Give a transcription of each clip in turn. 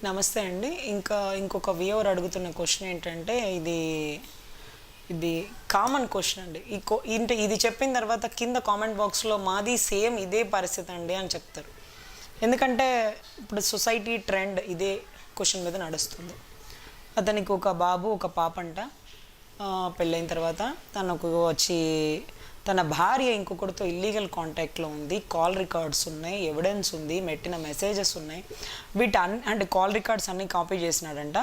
నమస్తే అండి. ఇంకొక వ్యూవర్ అడుగుతున్న క్వశ్చన్ ఏంటంటే ఇది కామన్ క్వశ్చన్ అండి. ఇది చెప్పిన తర్వాత కింద కామెంట్ బాక్స్లో మాది సేమ్ ఇదే పరిస్థితి అండి అని చెప్తారు. ఎందుకంటే ఇప్పుడు సొసైటీ ట్రెండ్ ఇదే క్వశ్చన్ మీద నడుస్తుంది. అతనికి ఒక బాబు ఒక పాప అంట. పెళ్ళైన తర్వాత తనకు వచ్చి తన భార్య ఇంకొకరితో ఇల్లీగల్ కాంటాక్ట్లో ఉంది. కాల్ రికార్డ్స్ ఉన్నాయి, ఎవిడెన్స్ ఉంది, పెట్టిన మెసేజెస్ ఉన్నాయి. అంటే కాల్ రికార్డ్స్ అన్నీ కాపీ చేసినాడంట.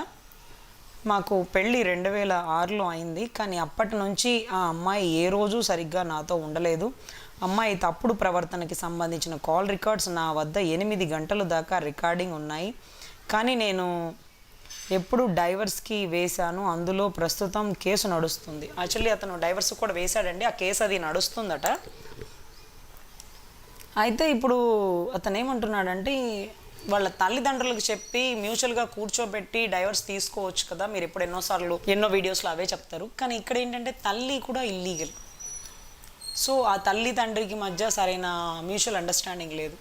మాకు పెళ్ళి 2006లో అయింది, కానీ అప్పటి నుంచి ఆ అమ్మాయి ఏ రోజు సరిగ్గా నాతో ఉండలేదు. అమ్మాయి తప్పుడు ప్రవర్తనకి సంబంధించిన కాల్ రికార్డ్స్ నా వద్ద 8 గంటల దాకా రికార్డింగ్ ఉన్నాయి. కానీ నేను ఎప్పుడు డైవర్స్కి వేశాను. అందులో ప్రస్తుతం కేసు నడుస్తుంది. యాక్చువల్లీ అతను డైవర్స్ కూడా వేశాడండి. ఆ కేసు అది నడుస్తుందట. అయితే ఇప్పుడు అతను ఏమంటున్నాడంటే వాళ్ళ తల్లిదండ్రులకు చెప్పి మ్యూచువల్గా కూర్చోబెట్టి డైవర్స్ తీసుకోవచ్చు కదా, మీరు ఎప్పుడు ఎన్నో వీడియోస్లో అవే చెప్తారు. కానీ ఇక్కడ ఏంటంటే తల్లి కూడా ఇల్లీగల్. సో ఆ తల్లి తండ్రికి మధ్య సరైన మ్యూచువల్ అండర్స్టాండింగ్ లేదు.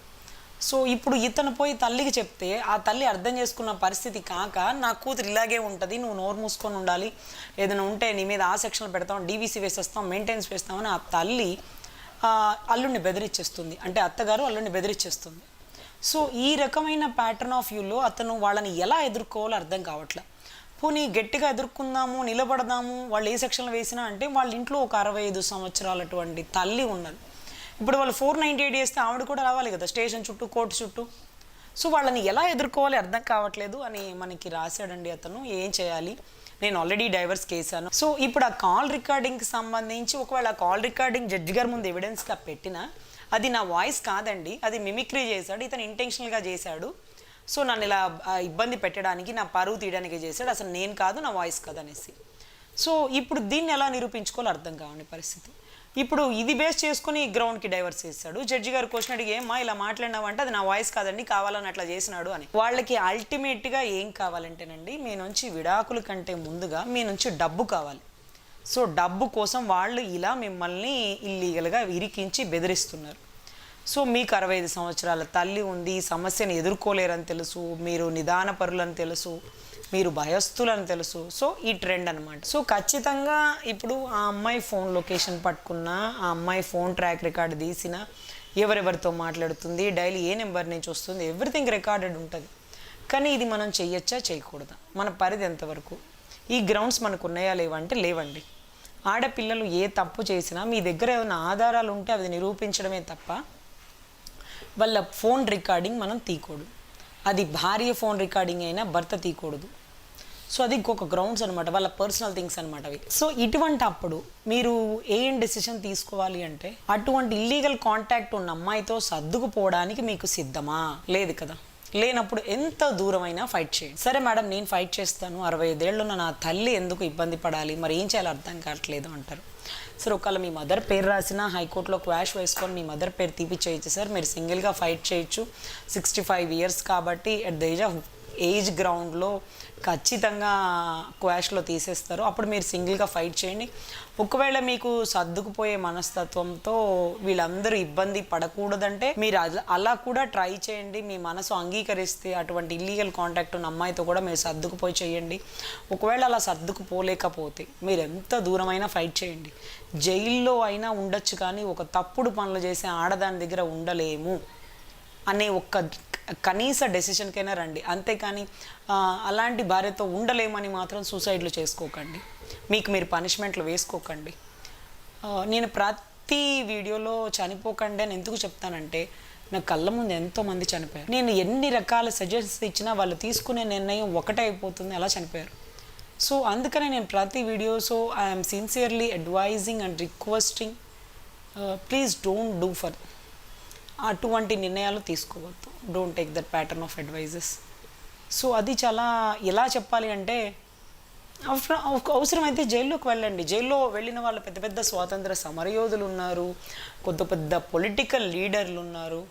సో ఇప్పుడు ఇతను పోయి తల్లికి చెప్తే ఆ తల్లి అర్థం చేసుకున్న పరిస్థితి కాక, నా కూతురు ఇలాగే ఉంటుంది, నువ్వు నోరు మూసుకొని ఉండాలి, ఏదైనా ఉంటే నీ మీద ఆ సెక్షన్లు పెడతాం, డీవీసీ వేసేస్తాం, మెయింటెనెన్స్ వేస్తామని ఆ తల్లి అల్లుడిని బెదిరించేస్తుంది. అంటే అత్తగారు అల్లుడిని బెదిరించేస్తుంది. సో ఈ రకమైన ప్యాటర్న్ ఆఫ్ వ్యూలో అతను వాళ్ళని ఎలా ఎదుర్కోవాలో అర్థం కావట్లే. పోనీ గట్టిగా ఎదుర్కొందాము, నిలబడదాము, వాళ్ళు ఏ సెక్షన్లు వేసినా అంటే వాళ్ళ ఇంట్లో ఒక 65 సంవత్సరాలటువంటి తల్లి ఉన్నది. ఇప్పుడు వాళ్ళు 498 వేస్తే ఆవిడ కూడా రావాలి కదా స్టేషన్ చుట్టూ, కోర్టు చుట్టూ. సో వాళ్ళని ఎలా ఎదుర్కోవాలి అర్థం కావట్లేదు అని మనకి రాశాడండి అతను. ఏం చేయాలి, నేను ఆల్రెడీ డైవర్స్ కేసాను. సో ఇప్పుడు ఆ కాల్ రికార్డింగ్కి సంబంధించి ఒకవేళ ఆ కాల్ రికార్డింగ్ జడ్జి గారి ముందు ఎవిడెన్స్గా పెట్టినా అది నా వాయిస్ కాదండి, అది మిమిక్రీ చేశాడు, ఇతను ఇంటెన్షనల్గా చేశాడు. సో నన్ను ఇలా ఇబ్బంది పెట్టడానికి, నా పరువు తీయడానికి చేశాడు, అసలు నేను కాదు, నా వాయిస్ కాదు అనేసి. సో ఇప్పుడు దీన్ని ఎలా నిరూపించుకోవాలో అర్థం కావండి పరిస్థితి. ఇప్పుడు ఇది బేస్ చేసుకుని గ్రౌండ్కి డైవర్స్ చేస్తాడు. జడ్జి గారు క్వశ్చన్ అడిగి, ఏమ్మా ఇలా మాట్లాడినావంటే అది నా వాయిస్ కాదండి, కావాలని అట్లా చేసినాడు అని. వాళ్ళకి అల్టిమేట్గా ఏం కావాలంటేనండి, మీ నుంచి విడాకుల కంటే ముందుగా మీ నుంచి డబ్బు కావాలి. సో డబ్బు కోసం వాళ్ళు ఇలా మిమ్మల్ని ఇల్లీగల్గా ఇరికించి బెదిరిస్తున్నారు. సో మీకు 65 సంవత్సరాల తల్లి ఉంది, ఈ సమస్యను ఎదుర్కోలేరని తెలుసు, మీరు నిదానపరులని తెలుసు, మీరు భయస్థులని తెలుసు. సో ఈ ట్రెండ్ అనమాట. సో ఖచ్చితంగా ఇప్పుడు ఆ అమ్మాయి ఫోన్ లొకేషన్ పట్టుకున్నా, ఆ అమ్మాయి ఫోన్ ట్రాక్ రికార్డు తీసిన, ఎవరెవరితో మాట్లాడుతుంది, డైలీ ఏ నెంబర్ నుంచి వస్తుంది, ఎవ్రీథింగ్ రికార్డెడ్ ఉంటుంది. కానీ ఇది మనం చెయ్యొచ్చా చేయకూడదా, మన పరిధి ఎంతవరకు, ఈ గ్రౌండ్స్ మనకు ఉన్నాయా లేవంటే లేవండి. ఆడపిల్లలు ఏ తప్పు చేసినా మీ దగ్గర ఏమైనా ఆధారాలు ఉంటే అది నిరూపించడమే తప్ప వాళ్ళ ఫోన్ రికార్డింగ్ మనం తీయకూడదు. అది భార్య ఫోన్ రికార్డింగ్ అయినా భర్త తీయకూడదు. సో అది ఇంకొక గ్రౌండ్స్ అనమాట, వాళ్ళ పర్సనల్ థింగ్స్ అనమాట అవి. సో ఇటువంటి అప్పుడు మీరు ఏం డెసిషన్ తీసుకోవాలి అంటే, అటువంటి ఇల్లీగల్ కాంటాక్ట్ ఉన్న అమ్మాయితో సర్దుకుపోవడానికి మీకు సిద్ధమా? లేదు కదా. లేనప్పుడు ఎంత దూరమైనా ఫైట్ చేయండి. సరే మేడం నేను ఫైట్ చేస్తాను, 65 ఏళ్ళున్న నా తల్లి ఎందుకు ఇబ్బంది పడాలి, మరి ఏం చేయాలో అర్థం కావట్లేదు అంటారు. సార్ ఒకవేళ మీ మదర్ పేరు రాసినా హైకోర్టులో క్వాష్ వేసుకొని మీ మదర్ పేరు తీపిచ్చేయచ్చు సార్, మీరు సింగిల్గా ఫైట్ చేయొచ్చు. 65 ఇయర్స్ కాబట్టి అట్ ద ఏజ్ గ్రౌండ్లో ఖచ్చితంగా క్వాష్లో తీసేస్తారు. అప్పుడు మీరు సింగిల్గా ఫైట్ చేయండి. ఒకవేళ మీకు సర్దుకుపోయే మనస్తత్వంతో వీళ్ళందరూ ఇబ్బంది పడకూడదంటే మీరు అలా కూడా ట్రై చేయండి. మీ మనసు అంగీకరిస్తే అటువంటి ఇల్లీగల్ కాంటాక్ట్ ఉన్న అమ్మాయితో కూడా మీరు సర్దుకుపోయి చేయండి. ఒకవేళ అలా సర్దుకుపోలేకపోతే మీరు ఎంత దూరమైనా ఫైట్ చేయండి. జైల్లో అయినా ఉండొచ్చు, కానీ ఒక తప్పుడు పనులు చేసే ఆడదాని దగ్గర ఉండలేము అనే ఒక్క కనీస డెసిషన్కైనా రండి. అంతేకాని అలాంటి భార్యతో ఉండలేమని మాత్రం సూసైడ్లు చేసుకోకండి, మీకు మీరు పనిష్మెంట్లు వేసుకోకండి. నేను ప్రతి వీడియోలో చనిపోకండి అని ఎందుకు చెప్తానంటే, నా కళ్ళ ముందు ఎంతోమంది చనిపోయారు. నేను ఎన్ని రకాల సజెషన్స్ ఇచ్చినా వాళ్ళు తీసుకునే నిర్ణయం ఒకటే అయిపోతుంది, అలా చనిపోయారు. సో అందుకనే నేను ప్రతి video I'm sincerely advising and requesting, please don't do for అటువంటి నిర్ణయాలు తీసుకోవద్దు. Don't take that pattern of advises. So అది చాలా ఎలా చెప్పాలి అంటే, అవసరమైతే జైల్లోకి వెళ్ళండి. జైల్లో వెళ్ళిన వాళ్ళు పెద్ద పెద్ద స్వాతంత్ర సమరయోధులు ఉన్నారు, కొత్త పెద్ద పొలిటికల్ లీడర్లు ఉన్నారు.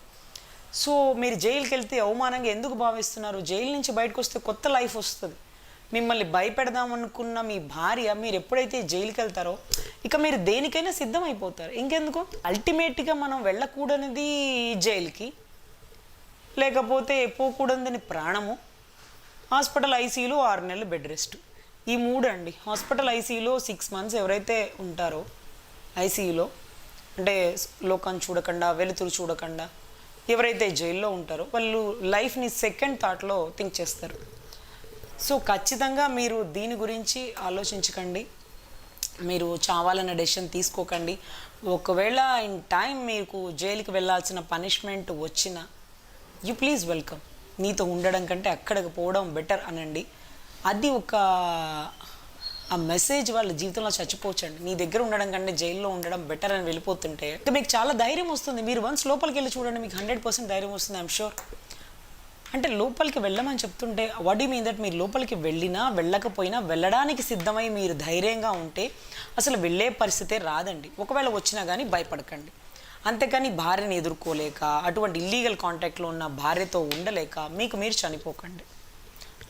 సో మీరు జైలుకి వెళ్తే అవమానంగా ఎందుకు భావిస్తున్నారు? జైలు నుంచి బయటకు వస్తే కొత్త లైఫ్ వస్తుంది. మిమ్మల్ని భయపెడదామనుకున్న మీ భార్య మీరు ఎప్పుడైతే జైలుకి వెళ్తారో ఇక మీరు దేనికైనా సిద్ధమైపోతారు. ఇంకెందుకు, అల్టిమేట్గా మనం వెళ్ళకూడనిది జైలుకి, లేకపోతే పోకూడదని ప్రాణము, హాస్పిటల్ ఐసీయూలో 6 నెలలు బెడ్ రెస్ట్. ఈ 3 అండి. హాస్పిటల్ ఐసీయూలో 6 మంత్స్ ఎవరైతే ఉంటారో ఐసీయూలో, అంటే లోకం చూడకుండా వెలుతురు చూడకుండా ఎవరైతే జైల్లో ఉంటారో వాళ్ళు లైఫ్ని సెకండ్ థాట్లో థింక్ చేస్తారు. సో ఖచ్చితంగా మీరు దీని గురించి ఆలోచించకండి, మీరు చావాలన్న డెసిషన్ తీసుకోకండి. ఒకవేళ ఇన్ టైం మీకు జైలుకి వెళ్ళాల్సిన పనిష్మెంట్ వచ్చినా యూ ప్లీజ్ వెల్కమ్, నీతో ఉండడం కంటే అక్కడికి పోవడం బెటర్ అనండి. అది ఒక ఆ మెసేజ్ వాళ్ళ జీవితంలో చచ్చిపోవచ్చండి. నీ దగ్గర ఉండడం కంటే జైల్లో ఉండడం బెటర్ అని వెళ్ళిపోతుంటే ఇంకా మీకు చాలా ధైర్యం వస్తుంది. మీరు వన్స్ లోపలికి వెళ్ళి చూడండి, మీకు 100% ధైర్యం వస్తుంది, ఐఎమ్ షూర్. అంటే లోపలికి వెళ్ళమని చెప్తుంటే వాట్ యు మీన్ దట్ మీరు లోపలికి వెళ్ళినా వెళ్ళకపోయినా వెళ్ళడానికి సిద్ధమై మీరు ధైర్యంగా ఉంటే అసలు వెళ్ళే పరిస్థితే రాదండి. ఒకవేళ వచ్చినా కానీ భయపడకండి. అంతేకాని భార్యని ఎదుర్కోలేక అటువంటి ఇల్లీగల్ కాంటాక్ట్లో ఉన్న భార్యతో ఉండలేక మీకు మీరు చనిపోకండి,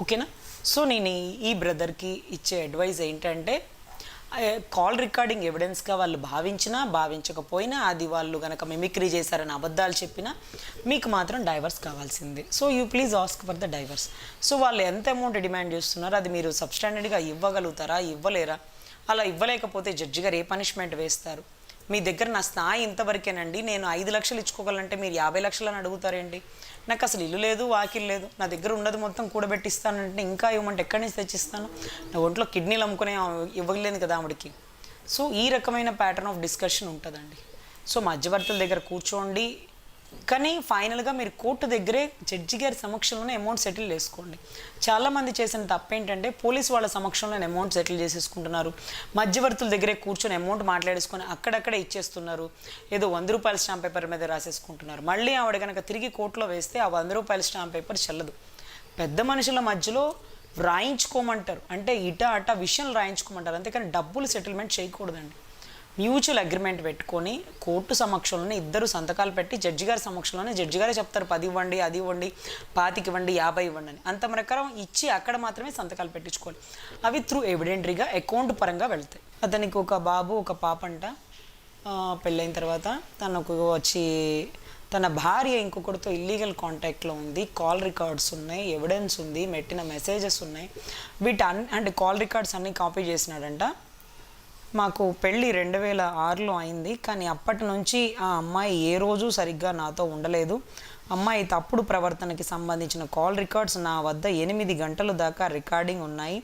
ఓకేనా? సో నేను ఈ బ్రదర్కి ఇచ్చే అడ్వైజ్ ఏంటంటే కాల్ రికార్డింగ్ ఎవిడెన్స్గా వాళ్ళు భావించినా భావించకపోయినా, అది వాళ్ళు కనుక మిమిక్రీ చేశారని అబద్ధాలు చెప్పినా మీకు మాత్రం డైవర్స్ కావాల్సిందే. So you please ask for the divorce. So వాళ్ళు ఎంత అమౌంట్ డిమాండ్ చేస్తున్నారో అది మీరు సబ్స్టాండర్డ్గా ఇవ్వగలుగుతారా, ఇవ్వలేరా? అలా ఇవ్వలేకపోతే జడ్జి గారు ఏ పనిష్మెంట్ వేస్తారు? మీ దగ్గర నా స్థాయి ఇంతవరకేనండి, నేను 5 లక్షలు ఇచ్చుకోగలంటే మీరు 50 లక్షలని అడుగుతారేంటి? నాకు అసలు ఇల్లు లేదు, వాకిల్ లేదు, నా దగ్గర ఉన్నది మొత్తం కూడబెట్టిస్తానంటే ఇంకా ఇవ్వమంటే ఎక్కడి నుంచి తెచ్చిస్తాను? నా ఒంట్లో కిడ్నీలు అమ్ముకునే ఇవ్వలేదు కదా ఆవిడకి. సో ఈ రకమైన ప్యాటర్న్ ఆఫ్ డిస్కషన్ ఉంటుందండి. సో మధ్యవర్తుల దగ్గర కూర్చోండి, కానీ ఫైనల్గా మీరు కోర్టు దగ్గరే జడ్జి గారి సమక్షంలోనే అమౌంట్ సెటిల్ చేసుకోండి. చాలామంది చేసిన తప్పు ఏంటంటే పోలీసు వాళ్ళ సమక్షంలోనే అమౌంట్ సెటిల్ చేసేసుకుంటున్నారు, మధ్యవర్తుల దగ్గరే కూర్చొని అమౌంట్ మాట్లాడేసుకొని అక్కడక్కడే ఇచ్చేస్తున్నారు, ఏదో 100 రూపాయల స్టాంప్ పేపర్ మీద రాసేసుకుంటున్నారు. మళ్ళీ ఆవిడ కనుక తిరిగి కోర్టులో వేస్తే ఆ 100 రూపాయల స్టాంప్ పేపర్ చెల్లదు. పెద్ద మనుషుల మధ్యలో రాయించుకోమంటారు, అంటే ఇట అట విషయాలు రాయించుకోమంటారు, అంతేకాని డబ్బులు సెటిల్మెంట్ చేయకూడదండి. మ్యూచువల్ అగ్రిమెంట్ పెట్టుకొని కోర్టు సమక్షంలోనే ఇద్దరు సంతకాలు పెట్టి జడ్జి గారి సమక్షంలోనే జడ్జి గారే చెప్తారు 10 ఇవ్వండి, అది ఇవ్వండి, 25 ఇవ్వండి, 50 ఇవ్వండి అని. అంత ప్రకారం ఇచ్చి అక్కడ మాత్రమే సంతకాలు పెట్టించుకోవాలి. అవి త్రూ ఎవిడెంటరీగా అకౌంట్ పరంగా వెళ్తాయి. అతనికి ఒక బాబు ఒక పాప అంట. పెళ్ళైన తర్వాత తనకు వచ్చి తన భార్య ఇంకొకరితో ఇల్లీగల్ కాంటాక్ట్లో ఉంది, కాల్ రికార్డ్స్ ఉన్నాయి, ఎవిడెన్స్ ఉంది, పెట్టిన మెసేజెస్ ఉన్నాయి. అంటే కాల్ రికార్డ్స్ అన్నీ కాపీ చేసినాడంట. మాకు పెళ్ళి 2006లో అయింది, కానీ అప్పటి నుంచి ఆ అమ్మాయి ఏ రోజు సరిగ్గా నాతో ఉండలేదు. అమ్మాయి తప్పుడు ప్రవర్తనకి సంబంధించిన కాల్ రికార్డ్స్ నా వద్ద 8 గంటల దాకా రికార్డింగ్ ఉన్నాయి,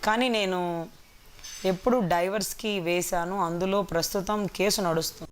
కానీ నేను ఎప్పుడు డైవర్స్కి వేశాను. అందులో ప్రస్తుతం కేసు నడుస్తుంది.